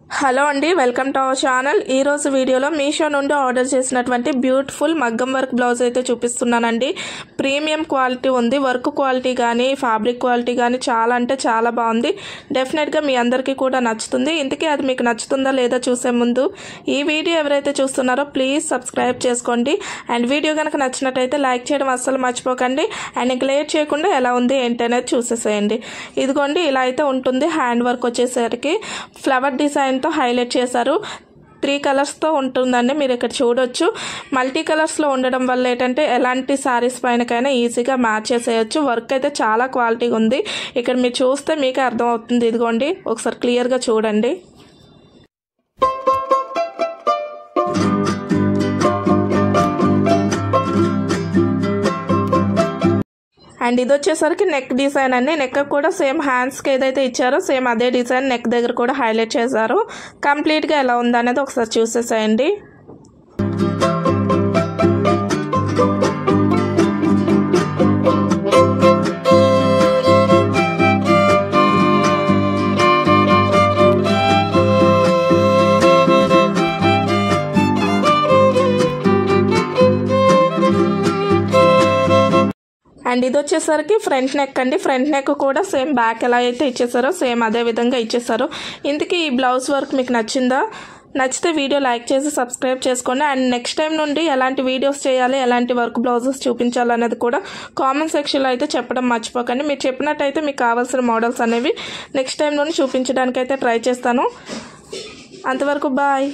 Hello అండి, welcome to our channel. ఈ రోజు వీడియోలో మీషో నుండి ఆర్డర్ చేసినటువంటి బ్యూటిఫుల్ మగ్గం వర్క్ బ్లౌజ్ అయితే చూపిస్తున్నానండి. ప్రీమియం క్వాలిటీ ఉంది. వర్క్ క్వాలిటీ కానీ ఫ్యాబ్రిక్ క్వాలిటీ కానీ చాలా అంటే చాలా బాగుంది. డెఫినెట్గా మీ అందరికీ కూడా నచ్చుతుంది. ఇంతకీ అది మీకు నచ్చుతుందా లేదా చూసే ముందు ఈ వీడియో ఎవరైతే చూస్తున్నారో ప్లీజ్ సబ్స్క్రైబ్ చేసుకోండి. అండ్ వీడియో కనుక నచ్చినట్టయితే లైక్ చేయడం అస్సలు మర్చిపోకండి. అండ్ ఇంక లేట్ చేయకుండా ఎలా ఉంది ఏంటనేది చూసేసేయండి. ఇదిగోండి, ఇలా అయితే ఉంటుంది. హ్యాండ్ వర్క్ వచ్చేసరికి ఫ్లవర్ డిజైన్తో హైలైట్ చేశారు. 3 కలర్స్తో ఉంటుందండి. మీరు ఇక్కడ చూడొచ్చు. మల్టీ కలర్స్లో ఉండడం వల్ల ఏంటంటే ఎలాంటి శారీస్ పైనకైనా ఈజీగా మ్యాచ్ చేసేయచ్చు. వర్క్ అయితే చాలా క్వాలిటీగా ఉంది. ఇక్కడ మీరు చూస్తే మీకే అర్థమవుతుంది. ఇదిగోండి, ఒకసారి క్లియర్గా చూడండి. అండ్ ఇది వచ్చేసరికి నెక్ డిజైన్ అండి. నెక్ కూడా సేమ్ హ్యాండ్స్కి ఏదైతే ఇచ్చారో సేమ్ అదే డిజైన్ నెక్ దగ్గర కూడా హైలైట్ చేశారు. కంప్లీట్గా ఎలా ఉందనేది ఒకసారి చూసేసేయండి. అండ్ ఇది వచ్చేసరికి ఫ్రంట్ నెక్ అండి. ఫ్రంట్ నెక్ కూడా సేమ్ బ్యాక్ ఎలా అయితే ఇచ్చేసారో సేమ్ అదే విధంగా ఇచ్చేసారు. ఇంతకీ ఈ బ్లౌజ్ వర్క్ మీకు నచ్చిందా? నచ్చితే వీడియో లైక్ చేసి సబ్స్క్రైబ్ చేసుకోండి. అండ్ నెక్స్ట్ టైం నుండి ఎలాంటి వీడియోస్ చేయాలి, ఎలాంటి వర్క్ బ్లౌజెస్ చూపించాలనేది కూడా కామెంట్ సెక్షన్లో అయితే చెప్పడం మర్చిపోకండి. మీరు చెప్పినట్టయితే మీకు కావాల్సిన మోడల్స్ అనేవి నెక్స్ట్ టైం నుండి చూపించడానికి అయితే ట్రై చేస్తాను. అంతవరకు బాయ్.